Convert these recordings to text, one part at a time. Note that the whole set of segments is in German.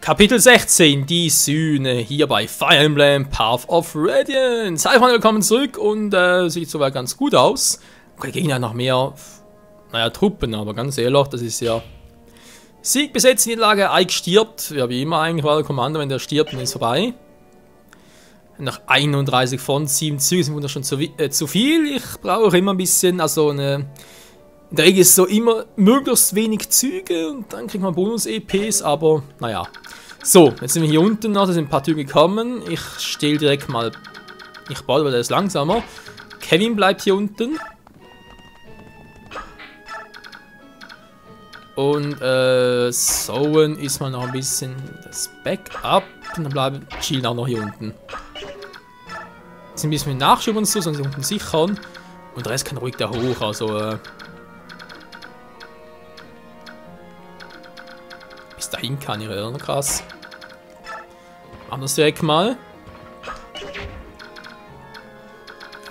Kapitel 16, die Sühne, hier bei Fire Emblem Path of Radiance. Hi Freunde, willkommen zurück und sieht soweit ganz gut aus. Okay, gegen ja noch mehr, naja, Truppen, aber ganz ehrlich, das ist ja Sieg bis jetzt in die Lage, Ike stirbt, ja wie immer eigentlich war der Kommando, wenn der stirbt, dann ist vorbei. Nach 31 von 7 Zügen sind schon zu viel, ich brauche immer ein bisschen, also eine... In der Regel ist es so immer möglichst wenig Züge und dann kriegt man Bonus-EPs, aber naja. So, jetzt sind wir hier unten noch, da sind ein paar Züge gekommen. Ich stehle direkt mal nicht bald, weil der ist langsamer. Kevin bleibt hier unten. Und Sowen ist mal noch ein bisschen das Backup. Und dann bleiben chillen auch noch hier unten. Jetzt sind ein bisschen mit Nachschub und so, sonst hier unten sichern. Und der Rest kann ruhig da hoch, also bis dahin kann ich ja, krass. Machen wir das direkt mal.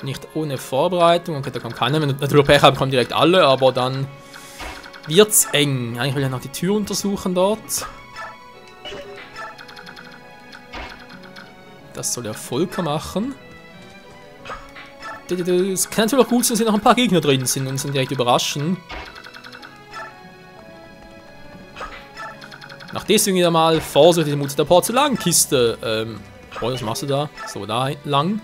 Nicht ohne Vorbereitung. Okay, da kommt keiner. Wenn ich natürlich Pech habe, kommen direkt alle, aber dann wird's eng. Eigentlich will ich noch die Tür untersuchen dort. Das soll der Volker machen. Es kann natürlich auch gut sein, dass hier noch ein paar Gegner drin sind und uns direkt überraschen. Nach deswegen wieder mal vorsichtig mit der Porzellankiste. Was machst du da? So, da lang.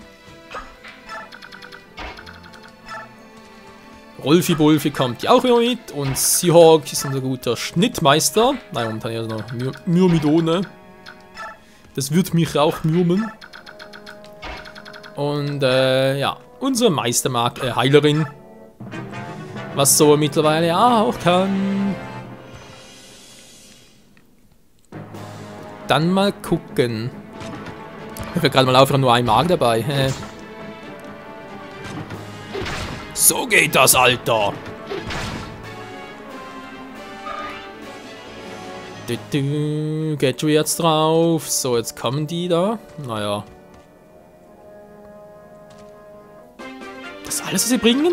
Rolfi-Bulfi kommt ja auch wieder mit. Und Seahawk ist unser guter Schnittmeister. Nein, momentan ja noch Myrmidone. Das wird mich auch mürmen. Und ja, unsere Heilerin. Was so mittlerweile auch kann. Dann mal gucken. Ich will gerade mal auf, nur ein Mag dabei. So geht das, Alter! Get du jetzt drauf? So, jetzt kommen die da. Naja. Das ist alles, was sie bringen?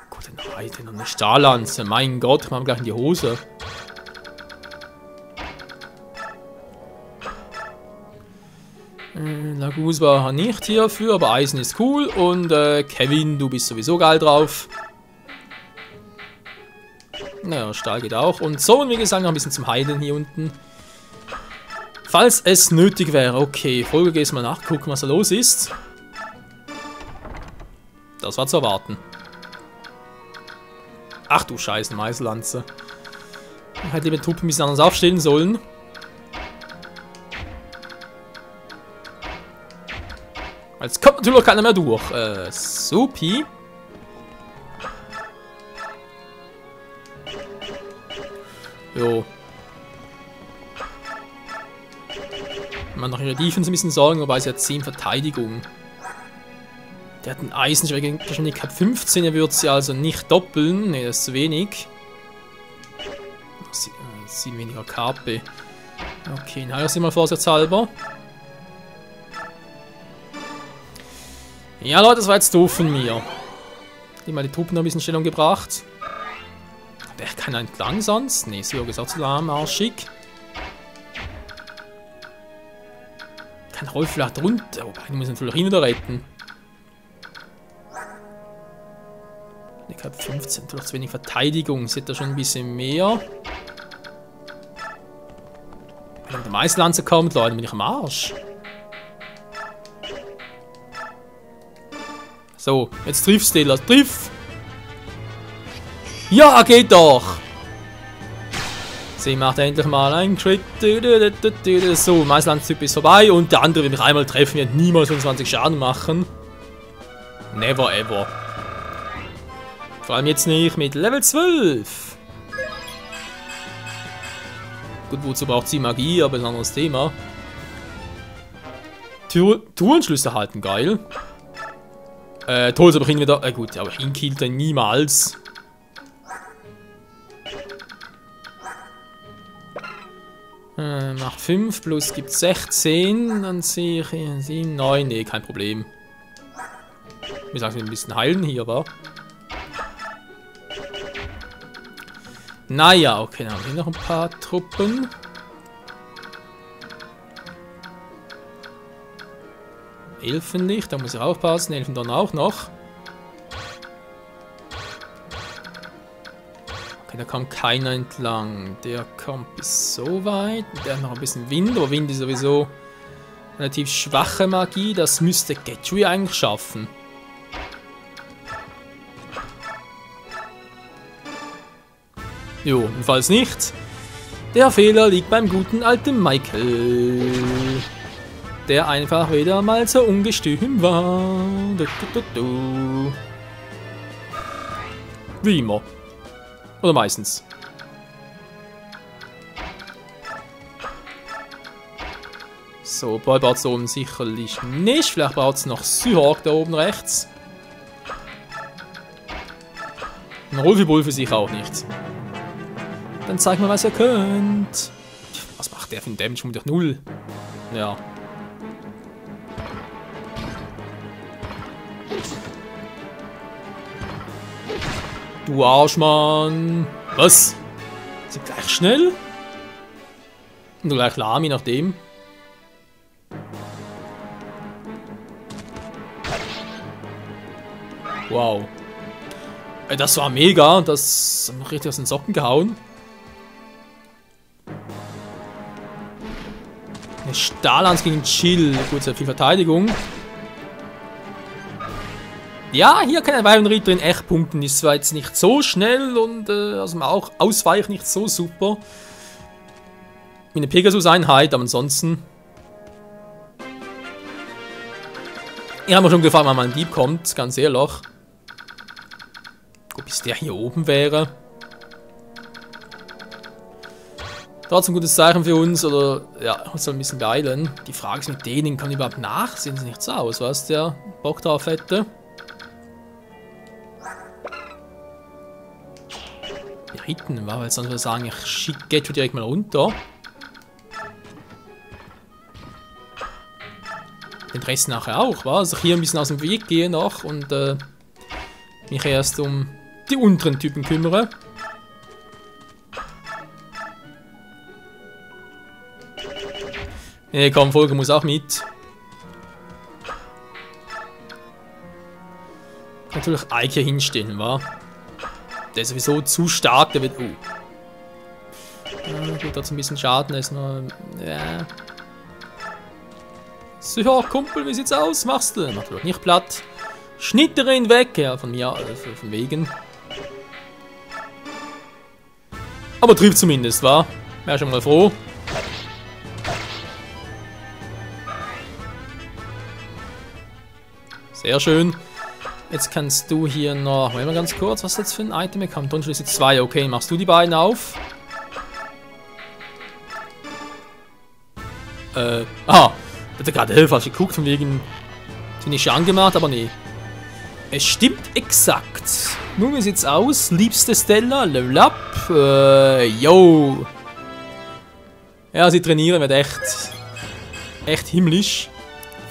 Gute Nacht, noch eine Stahllanze. Mein Gott, ich mach mir gleich in die Hose. Lagus war nicht hierfür, aber Eisen ist cool. Und Kevin, du bist sowieso geil drauf. Naja, Stahl geht auch. Und so, und wie gesagt, noch ein bisschen zum Heilen hier unten. Falls es nötig wäre. Okay, Folge gehst mal nachgucken, was da los ist. Das war zu erwarten. Ach du Scheiße, Meißellanze. Ich hätte die Truppen ein bisschen anders aufstellen sollen. Jetzt kommt natürlich keiner mehr durch. Supi. Jo. Man nach ihrer Defense ein bisschen sorgen, wobei sie hat 10 Verteidigung. Der hat einen Eisengeschwindigkeit 15, er wird sie also nicht doppeln. Ne, das ist zu wenig. 7 weniger KP. Okay, na, das sind wir vorsichtshalber. Ja, Leute, das war jetzt doof von mir. Die mal die Truppen noch ein bisschen in Stellung gebracht. Der kann entlang sonst? Ne, sie hat gesagt, zu lahmarschig. Kann Rolf vielleicht runter. Wobei, die müssen natürlich wieder retten. Ich habe 15, durch zu wenig Verteidigung. Sie hat da schon ein bisschen mehr. Wenn der Meißellanze kommt, Leute, bin ich am Arsch. So, jetzt triffst du das. Triff! Ja, geht doch! Sie macht endlich mal einen Crit. So, Meißellanze-Typ ist vorbei und der andere will mich einmal treffen, wird niemals 25 Schaden machen. Never ever. Vor allem jetzt nicht mit Level 12. Gut, wozu braucht sie Magie, aber ein anderes Thema. Tourenschlüsse halten, geil. Toll, aber wieder. Gut, aber hinkillt er niemals. Macht 5 plus gibt 16. Dann sehe ich 7, 9. Ne, kein Problem. Ich muss ein bisschen heilen hier, wa? Naja, okay, dann haben wir noch ein paar Truppen. Elfenlicht, da muss ich aufpassen. Elfendonner auch noch. Okay, da kommt keiner entlang. Der kommt bis so weit. Der hat noch ein bisschen Wind, aber Wind ist sowieso relativ schwache Magie. Das müsste Getui eigentlich schaffen. Jo, und falls nicht, der Fehler liegt beim guten alten Michael. Der einfach wieder mal so ungestüm war. Wie immer. Oder meistens. So, Boy baut es oben sicherlich nicht. Vielleicht baut es noch Syhawk da oben rechts. Und Rolfi für sich auch nicht. Dann zeig mal, was ihr könnt. Was macht der für ein Damage? Durch 0. Ja. Du Arschmann. Was? Ist sie gleich schnell? Und du gleich lahm, je nachdem. Wow. Das war mega. Das hat mich richtig aus den Socken gehauen. Eine Stahllanze gegen Chill. Gut, sehr viel Verteidigung. Ja, hier kann ein Weibelritter in echt punkten. Ist zwar jetzt nicht so schnell und also auch Ausweich nicht so super. Wie eine Pegasus-Einheit, aber ansonsten. Ich habe mir schon gefragt, wann mal ein Dieb kommt, ganz ehrlich. Gut, bis der hier oben wäre. Trotzdem ein gutes Zeichen für uns, oder ja, uns soll ein bisschen beeilen. Die Frage ist mit denen, kann überhaupt nachsehen sie nichts aus, was der Bock drauf hätte. Ja, hinten war, weil sonst würde ich sagen, ich schicke Getchu direkt mal runter. Den Rest nachher auch, wa? Also hier ein bisschen aus dem Weg gehe noch und mich erst um die unteren Typen kümmere. Nee, komm, Volker muss auch mit. Natürlich Ike hier hinstellen, wa? Der ist sowieso zu stark, der wird... Oh. Ja, gut, hat ein bisschen Schaden, ist nur... Ja. So, ja, Kumpel, wie sieht's aus? Machst du? Macht doch nicht platt. Schnitterin weg! Ja, von mir, von wegen. Aber trifft zumindest, wa? Wär schon mal froh. Sehr schön. Jetzt kannst du hier noch... Warte mal ganz kurz, was jetzt für ein Item bekommen? Tonschlüssel jetzt 2. Okay, machst du die beiden auf? Aha. Ich hatte gerade falsch geguckt, von wegen... Die nicht schon angemacht, aber nee. Es stimmt exakt. Nun, wie sieht's aus? Liebste Stella, Level Up. Yo. Ja, sie trainieren, wird echt himmlisch.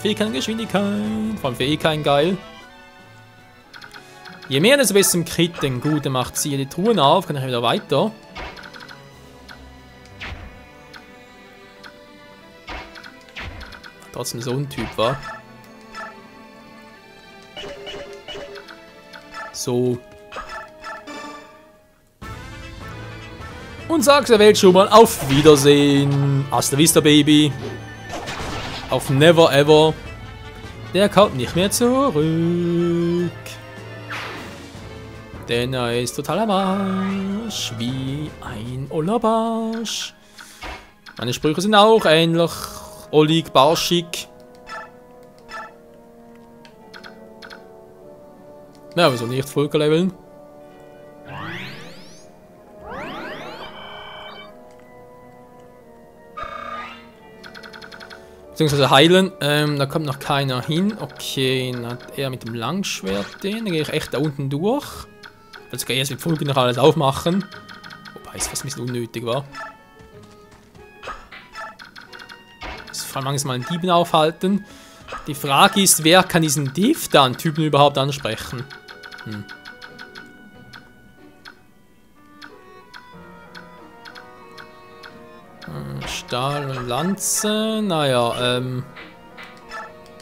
Fähigkeit, Geschwindigkeit. Vor allem Fähigkeit geil. Je mehr, desto besser im Crit. Denn gut, dann macht sie die Truhen auf. Kann ich wieder weiter. Trotzdem so ein Typ war. So. Und sagst der Welt schon mal auf Wiedersehen. Hasta vista, Baby. Auf Never Ever. Der kommt nicht mehr zurück. Denn er ist total am Arsch. Wie ein Ollerbarsch. Meine Sprüche sind auch ähnlich. Ollig, barschig. Na, wieso nicht Volker leveln? Beziehungsweise heilen. Da kommt noch keiner hin. Okay, dann hat er mit dem Langschwert den. Dann gehe ich echt da unten durch. Also kann ich erst mit Volker noch alles aufmachen. Wobei es fast ein bisschen unnötig war. Vor allem langsam mal einen Dieben aufhalten. Die Frage ist, wer kann diesen Div-Dan-Typen überhaupt ansprechen? Stahl und Lanze. Naja,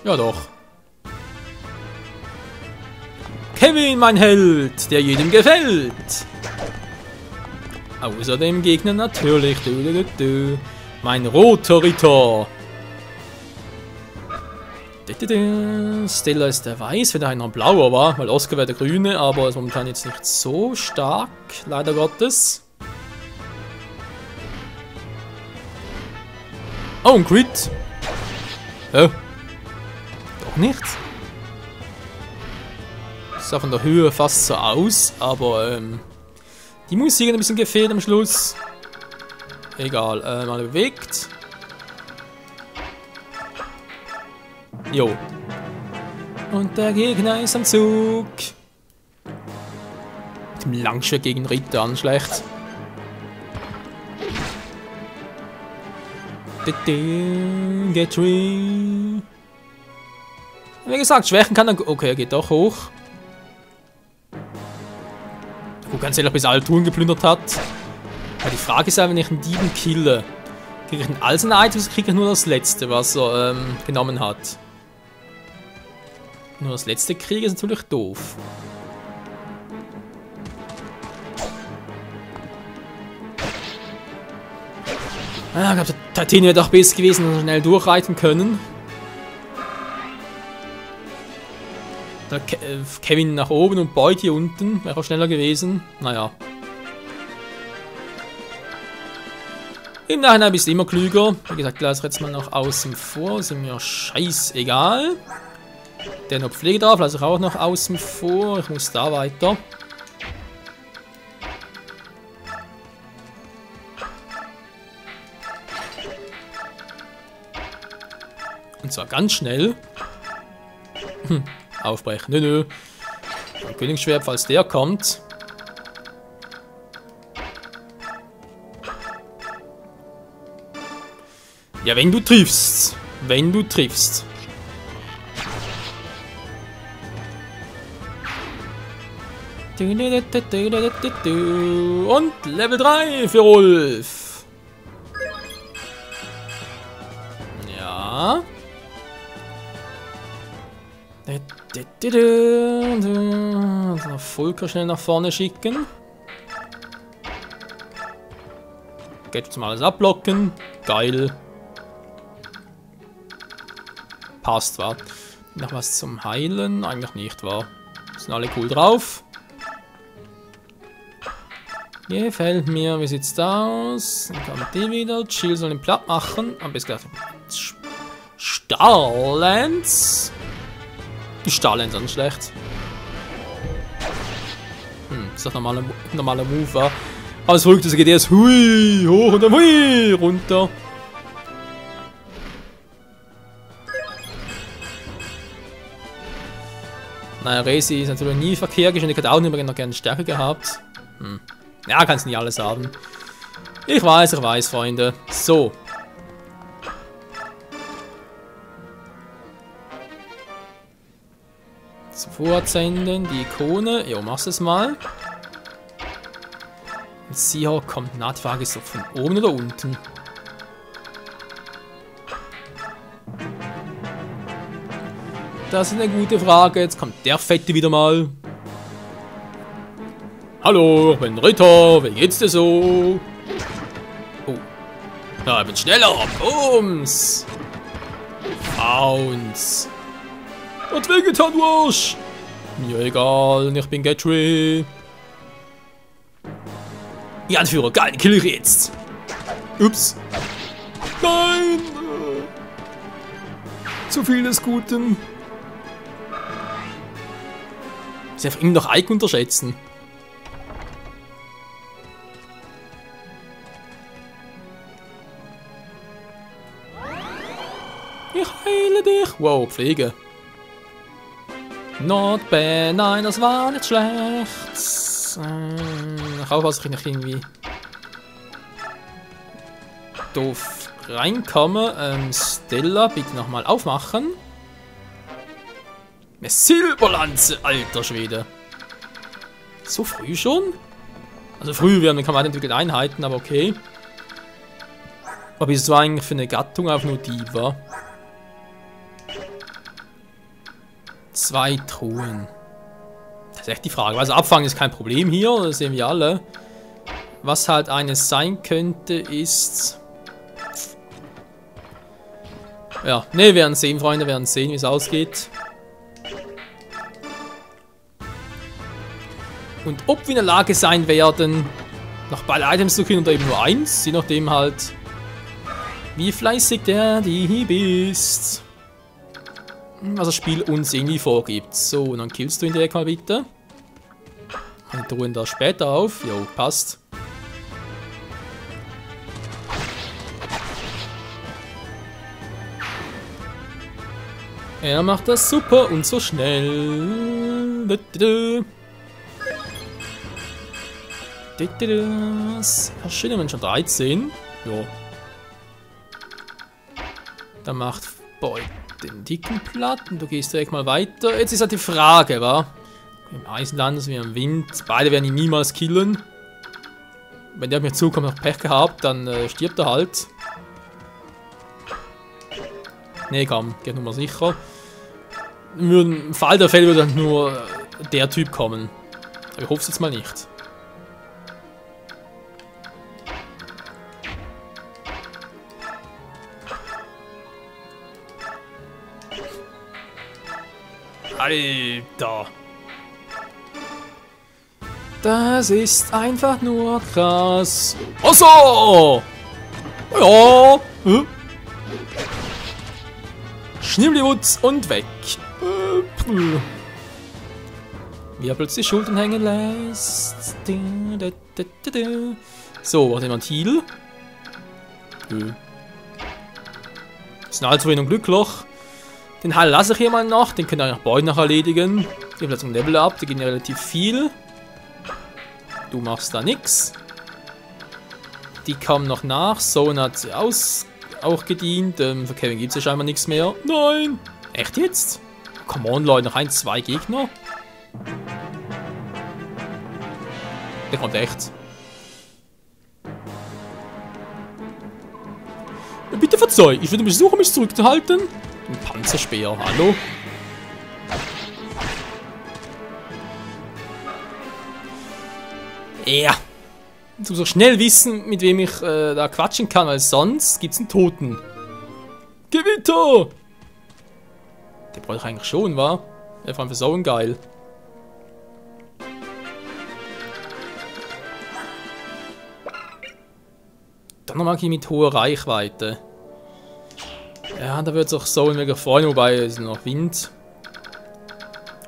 ja doch. Kevin, mein Held, der jedem gefällt. Außer dem Gegner natürlich. Mein roter Ritter. Stella ist der Weiß, wenn einer blauer war, weil Oscar wäre der Grüne, aber ist momentan jetzt nicht so stark, leider Gottes. Oh, ein Crit. Doch nicht. Sah von der Höhe fast so aus, aber die Musik hat ein bisschen gefehlt am Schluss. Egal, mal bewegt. Jo. Und der Gegner ist am Zug. Mit dem Langschwert gegen Ritter an, schlecht. Get ready. Wie gesagt, schwächen kann er. Okay, er geht doch hoch. Gut, ganz ehrlich, bis er alle Touren geplündert hat. Aber die Frage ist ja, wenn ich einen Dieben kille, kriege ich all seine Items, oder kriege ich nur das letzte, was er genommen hat. Nur das letzte kriege ist natürlich doof. Ah, ich glaube, der Titanium wäre doch besser gewesen und schnell durchreiten können. Der Kevin nach oben und Boyd hier unten wäre auch schneller gewesen. Naja. Im Nachhinein bist du immer klüger. Wie gesagt, lass jetzt mal noch außen vor. Ist mir scheißegal. Der noch Pflege drauf, lasse ich auch noch außen vor. Ich muss da weiter. Und zwar ganz schnell. Aufbrechen. Nö. Ein Königsschwert, falls der kommt. Ja, wenn du triffst. Wenn du triffst. Und Level 3 für Ulf. Ja. Volker schnell nach vorne schicken. Geht jetzt mal alles abblocken. Geil. Passt, wa? Noch was zum Heilen? Eigentlich nicht, wa? Sind alle cool drauf. Gefällt mir. Wie sieht's aus? Dann kommt die wieder. Chill soll ihn platt machen. Am besten gedacht. Starlands. Die Starlands sind schlecht. Ist doch normaler Move, wa? Alles verrückt, das geht erst hui, hoch und dann hui, runter. Naja, Resi ist natürlich nie Verkehr geschehen, ich hätte auch nicht mehr noch gerne Stärke gehabt. Ja, kannst nicht alles haben. Ich weiß, Freunde. So. Sofort senden, die Ikone. Jo, machst es mal. Und Seahawk kommt. Na, die Frage ist so von oben oder unten. Das ist eine gute Frage. Jetzt kommt der Fette wieder mal. Hallo, ich bin Ritter. Wie geht's dir so? Oh. Ja, ich bin schneller. Bums. Bounce. Was wehgetan, du Arsch? Mir egal, ich bin Gatry. Ja, Anführer, geil, kill ich jetzt. Ups. Nein. Zu viel des Guten. Ich darf immer noch Ike unterschätzen. Ich heile dich. Wow, Pflege. Not bad, nein, das war nicht schlecht. Auch was ich noch irgendwie doof reinkomme. Stella, bitte nochmal aufmachen. Eine Silberlanze, alter Schwede. So früh schon? Also früh, wir haben den Kamerad entwickelt Einheiten, aber okay. Aber ist es eigentlich für eine Gattung auch nur Diva? 2 Truhen. Das ist echt die Frage. Also Abfangen ist kein Problem hier, das sehen wir alle. Was halt eines sein könnte, ist... Ja, ne, wir werden sehen, Freunde, wir werden sehen, wie es ausgeht. Und ob wir in der Lage sein werden, noch beide Items zu kriegen oder eben nur eins, je nachdem halt, wie fleißig der Dieb ist. Was das Spiel uns irgendwie vorgibt. So, und dann killst du ihn direkt mal bitte. Wir drohen da später auf. Jo, passt. Er macht das super und so schnell. Schön, wenn schon 13. Jo. Dann macht Boy den dicken Platt und du gehst direkt mal weiter. Jetzt ist halt die Frage, wa? Im Eisenland, wie im Wind. Beide werden ihn niemals killen. Wenn der auf mich zukommt, noch Pech gehabt, dann stirbt er halt. Nee, komm, geht nur mal sicher. Im Fall der Fälle würde dann nur der Typ kommen. Aber ich hoffe es jetzt mal nicht. Alter. Das ist einfach nur krass. Ach so! Ja. Schnibbeliwutz und weg. Wie er plötzlich Schultern hängen lässt. So, hat jemand Heal? Ist eine Allzufrieden und Glückloch. Den Heil lasse ich hier mal noch. Den könnt ihr auch bei euch noch erledigen. Die haben jetzt ein Level up. Die gehen ja relativ viel. Du machst da nichts. Die kommen noch nach. Zone hat sie auch gedient. Für Kevin gibt es ja scheinbar nichts mehr. Nein! Echt jetzt? Come on, Leute. Noch 1, 2 Gegner. Der kommt echt. Bitte verzeih. Ich würde mich versuchen, mich zurückzuhalten. Ein Panzerspeer, hallo? Ja. Du musst so schnell wissen, mit wem ich da quatschen kann, weil sonst gibt's einen Toten. Gewitter! Der brauche ich eigentlich schon, wa? Der fand wir so geil. Dann nochmal mit hoher Reichweite. Ja, da wird es auch so mega freuen, wobei es ist noch Wind.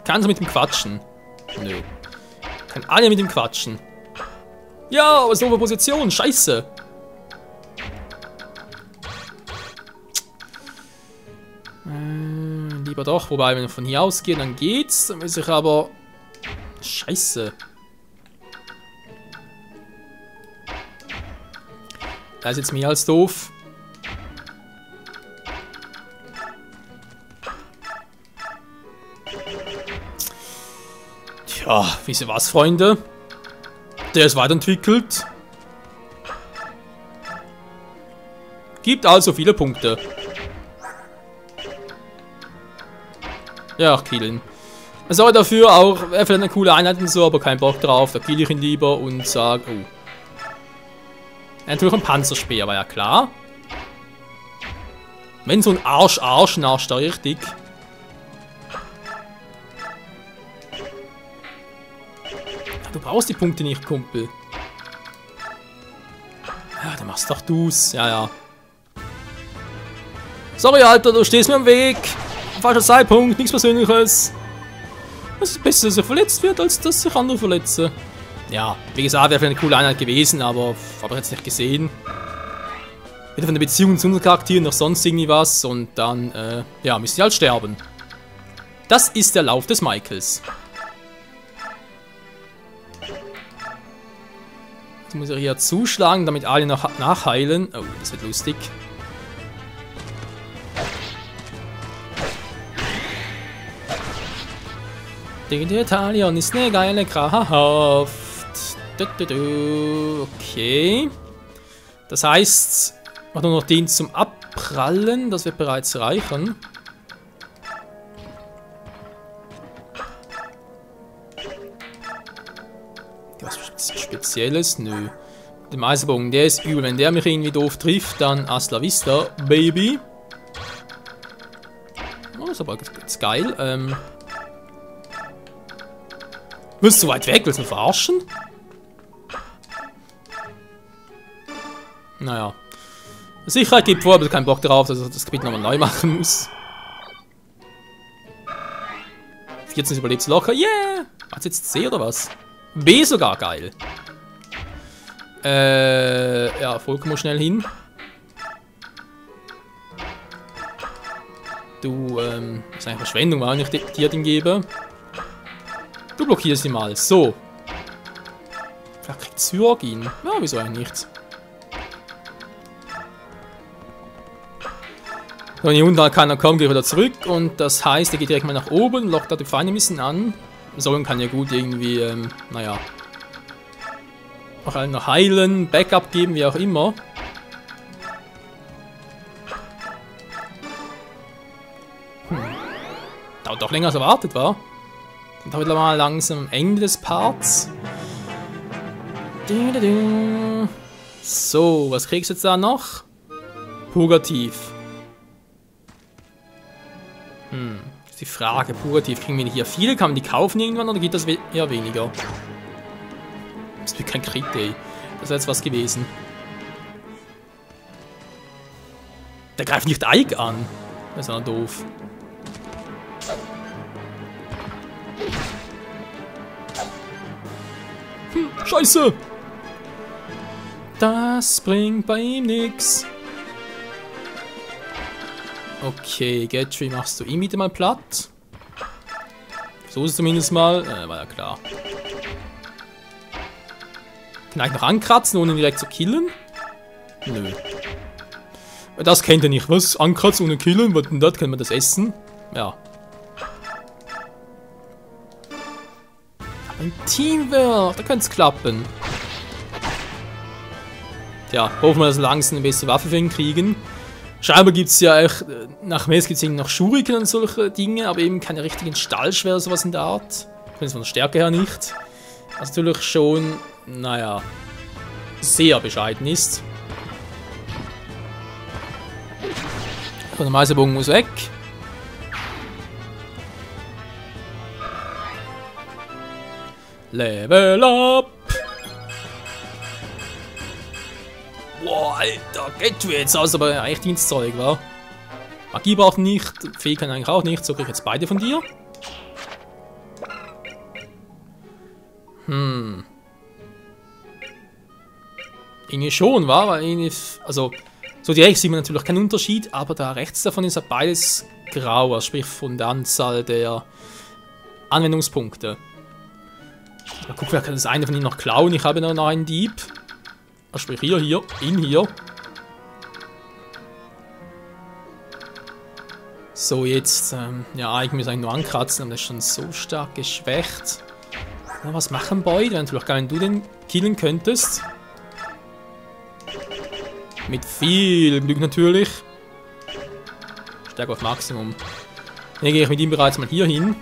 Kannst du mit dem quatschen? Nö. Kann alle mit dem quatschen. Ja, aber so Position, scheiße. Lieber doch, wobei, wenn wir von hier ausgehen, dann geht's. Dann muss ich aber... Scheiße. Das ist jetzt mehr als doof. Tja, wisst ihr was, Freunde? Der ist weiterentwickelt. Gibt also viele Punkte. Ja, killen. Sorry dafür, auch er vielleicht eine coole Einheit und so, aber kein Bock drauf. Da kill ich ihn lieber und sag, oh. Natürlich ein Panzerspeer, war ja klar. Wenn so ein Arsch nascht da richtig. Du brauchst die Punkte nicht, Kumpel. Ja, dann machst doch du's. Ja, ja. Sorry, Alter, du stehst mir im Weg. Falscher Zeitpunkt, nichts Persönliches. Es ist besser, dass er verletzt wird, als dass sich andere verletzen. Ja, wie gesagt, wäre eine coole Einheit gewesen, aber habe ich jetzt nicht gesehen. Weder von der Beziehung zu unseren Charakteren noch sonst irgendwie was. Und dann, ja, müssen sie halt sterben. Das ist der Lauf des Michaels. Jetzt muss er hier zuschlagen, damit alle noch nachheilen. Oh, das wird lustig. Der Italian ist eine geile Kraft. Okay. Das heißt, Mach nur noch den zum Abprallen, das wird bereits reichen. Was Spezielles? Nö. Der Eisenbogen, der ist übel. Wenn der mich irgendwie doof trifft, dann hasta la vista, Baby. Oh, das ist aber ganz geil. Bist du weit weg? Willst du mich verarschen? Naja. Sicherheit gibt vor, aber keinen Bock darauf, dass ich das Gebiet nochmal neu machen muss. 14 überlebt locker. Yeah! Hat jetzt C oder was? B sogar, geil. Ja, Volker muss schnell hin. Du, das ist eigentlich Verschwendung, weil ich dir den gebe. Du blockierst ihn mal. So. Vielleicht kriegt Syrogin. Ja, wieso eigentlich nicht? Wenn hier unten keiner kommt, geht er wieder zurück. Und das heißt, er geht direkt mal nach oben, lockt da die Feinde ein bisschen an. Sollen kann ja gut irgendwie, naja. Auch allen noch heilen, Backup geben, wie auch immer. Dauert doch länger als erwartet war. Und heute mal langsam am Ende des Parts. So, was kriegst du jetzt da noch? Purgativ. Das ist die Frage. Purgativ, kriegen wir hier viele? Kann man die kaufen irgendwann oder geht das eher weniger? Das wird kein Crit, ey. Das wäre jetzt was gewesen. Der greift nicht Ike an. Das ist ja doof. Scheiße! Das bringt bei ihm nix. Okay, Gatry machst du ihn wieder mal platt. So ist es zumindest mal. War ja klar. Kann ich noch ankratzen, ohne ihn direkt zu killen? Nö. Das kennt ihr nicht. Was? Ankratzen ohne killen? Was denn das? Kann man das essen? Ja. Ein Teamwork, da könnte es klappen. Tja, hoffen wir, dass wir langsam eine bessere Waffe für ihn kriegen. Scheinbar gibt es ja auch, nach Mess gibt es noch Schuriken und solche Dinge, aber eben keine richtigen Stahlschwert oder sowas in der Art. Zumindest von der Stärke her nicht. Was natürlich schon, naja, sehr bescheiden ist. Der Meisterbogen muss weg. Level up! Boah, Alter, geht du jetzt aus, aber echt Dienstzeug, wa? Magie braucht nicht, Fee kann eigentlich auch nicht, so krieg ich jetzt beide von dir. Irgendwie schon, wa? Weil irgendwie, also, so direkt sieht man natürlich keinen Unterschied, aber da rechts davon ist ja beides grau, also sprich von der Anzahl der Anwendungspunkte. Mal gucken, wer kann das eine von ihnen noch klauen? Ich habe noch einen Dieb. Also sprich hier, ihn hier. So, jetzt, ja, ich muss eigentlich nur ankratzen, aber das ist schon so stark geschwächt. Na, was machen beide? Wäre natürlich geil, wenn du den killen könntest. Mit viel Glück natürlich. Stärke auf Maximum. Dann gehe ich mit ihm bereits mal hier hin.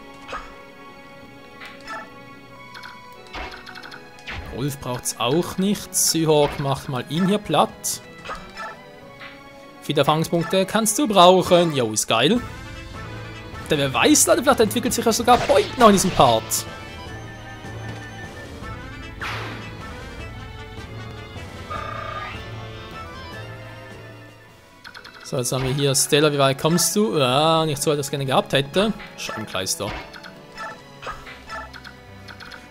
Wolf braucht es auch nicht. Seahawk macht mal ihn hier platt. Viele Erfahrungspunkte kannst du brauchen. Jo, ist geil. Denn wer weiß, Leute, vielleicht entwickelt sich ja sogar Point noch in diesem Part. So, jetzt haben wir hier Stella, wie weit kommst du? Ja, nicht so weit, als ich gerne gehabt hätte. Scheibenkleister.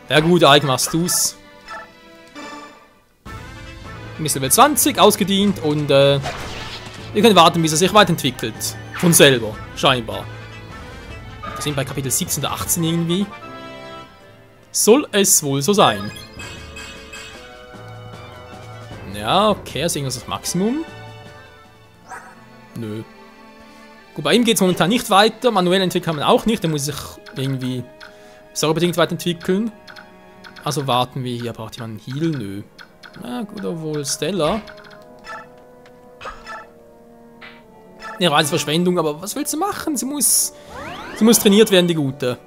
Ja gut, Ike, machst du's. Bis Level 20, ausgedient und wir können warten, bis er sich weiterentwickelt. Von selber, scheinbar. Wir sind bei Kapitel 17 oder 18 irgendwie. Soll es wohl so sein. Ja, okay, also irgendwas das Maximum. Nö. Gut, bei ihm geht es momentan nicht weiter. Manuell entwickeln kann man auch nicht. Der muss sich irgendwie sauberbedingt weiterentwickeln. Also warten wir hier. Braucht jemand einen Heal? Nö. Na gut, obwohl Stella. Eine reine Verschwendung, aber was willst du machen? Sie muss trainiert werden, die Gute.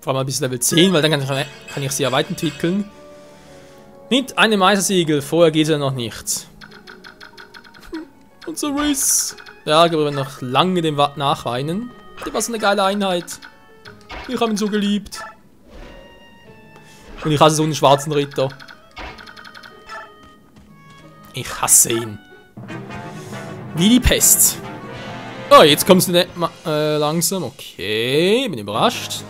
Vor allem bis Level 10, weil dann kann ich sie ja weiterentwickeln. Mit einem Meistersiegel, vorher geht es ja noch nicht. Unser Riss. Ja, aber wir noch lange dem nachweinen. Der war so eine geile Einheit. Ich habe ihn so geliebt. Und ich hasse so einen schwarzen Ritter. Ich hasse ihn. Wie die Pest. Oh, jetzt kommst du nicht langsam. Okay, bin überrascht.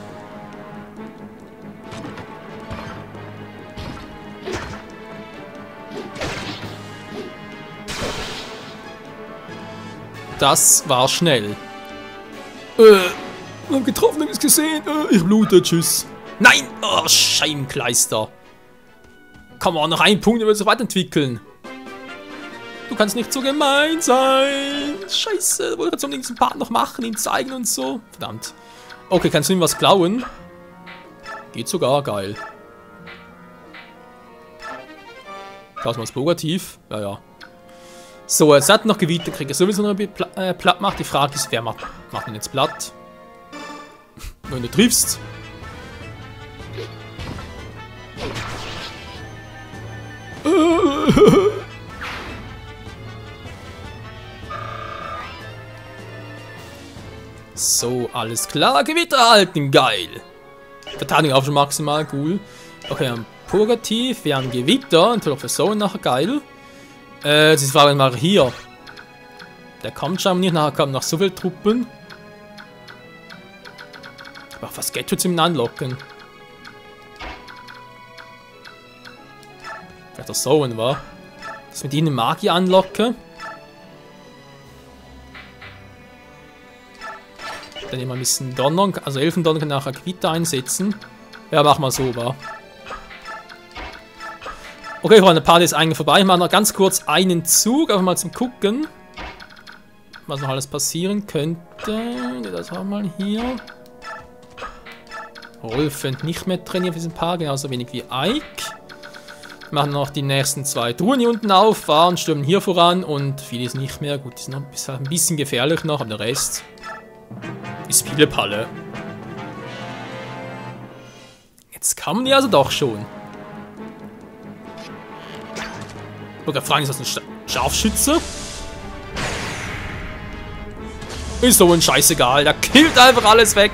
Das war schnell. Wir haben getroffen, hab ich's gesehen. Ich blute, tschüss. Nein! Oh, Scheibenkleister. Komm on, noch ein Punkt, wir müssen sich weiterentwickeln. Du kannst nicht so gemein sein. Scheiße, wollte ich jetzt unbedingt diesen Part noch machen, ihm zeigen und so. Verdammt. Okay, kannst du ihm was klauen? Geht sogar, geil. Klaus mal das Bogativ. Ja, ja. So, jetzt hat noch Gewitter, kriege ich sowieso noch platt macht. Die Frage ist, wer macht ihn jetzt platt? Wenn du triffst. So, alles klar. Gewitter halten, geil. Verteidigung auch schon maximal, cool. Okay, wir haben Purgativ, wir haben Gewitter und Telephone nachher, geil. Sie fragen mal hier. Der kommt schon nicht, nachher kommen noch so viele Truppen. Aber was geht jetzt ihm anlocken? Vielleicht das so war. Dass mit ihnen Magie anlocke. Dann immer ein bisschen Donner, also Elfendonner kann nachher Gewitter einsetzen. Ja, mach mal so, wa? Okay, Freunde, der Part ist eigentlich vorbei. Ich mache noch ganz kurz einen Zug, einfach mal zum Gucken. Was noch alles passieren könnte. Das auch mal hier. Rolf wird nicht mehr trainieren für diesen Part, genauso wenig wie Ike. Wir machen noch die nächsten 2 Truhen hier unten auf, fahren, stürmen hier voran und vieles nicht mehr. Gut, die sind noch ein bisschen gefährlich noch, aber der Rest ist Spielepalle. Jetzt kommen die also doch schon. Okay, fragen, ist das ein Scharfschütze? Ist so ein Scheißegal, der killt einfach alles weg.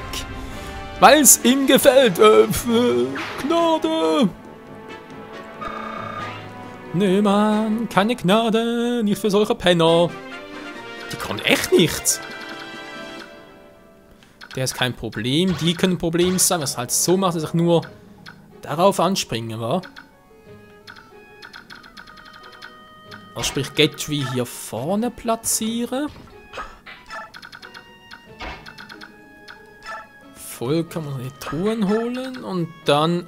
Weil es ihm gefällt. Gnade. Nee, Mann, keine Gnade, nicht für solche Penner. Die können echt nichts. Der ist kein Problem, die können ein Problem sein, was halt so macht, dass ich nur darauf anspringen, wa? Also sprich, Gateway hier vorne platziere. Voll kann man die Truhen holen und dann,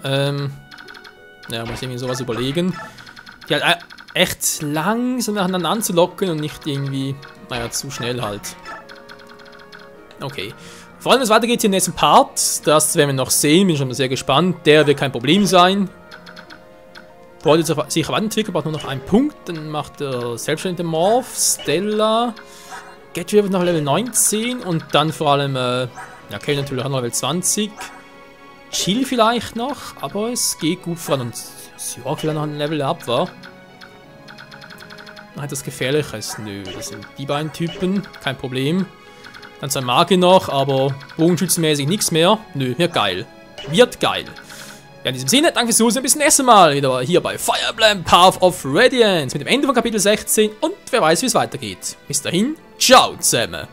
ja, muss ich irgendwie sowas überlegen. Die halt echt langsam nacheinander anzulocken und nicht irgendwie, naja, zu schnell halt. Okay. Vor allem, wenn es weitergeht hier im nächsten Part, das werden wir noch sehen, bin schon sehr gespannt. Der wird kein Problem sein. Braucht jetzt sicher weiterentwickeln, braucht nur noch einen Punkt, dann macht er selbstständig den Morph, Stella, Gateway wird noch Level 19 und dann vor allem, ja, Kale natürlich auch noch Level 20. Chill vielleicht noch, aber es geht gut voran und ja, vielleicht noch ein Level ab, war. Dann hat das Gefährliches. Nö, das sind die beiden Typen, kein Problem. Dann sein Magie noch, aber bogenschützenmäßig nichts mehr. Nö, wird geil. Wird geil. Ja, in diesem Sinne, danke fürs Zusehen, bis zum nächsten Mal wieder hier bei Fire Emblem Path of Radiance mit dem Ende von Kapitel 16 und wer weiß, wie es weitergeht. Bis dahin, ciao zusammen.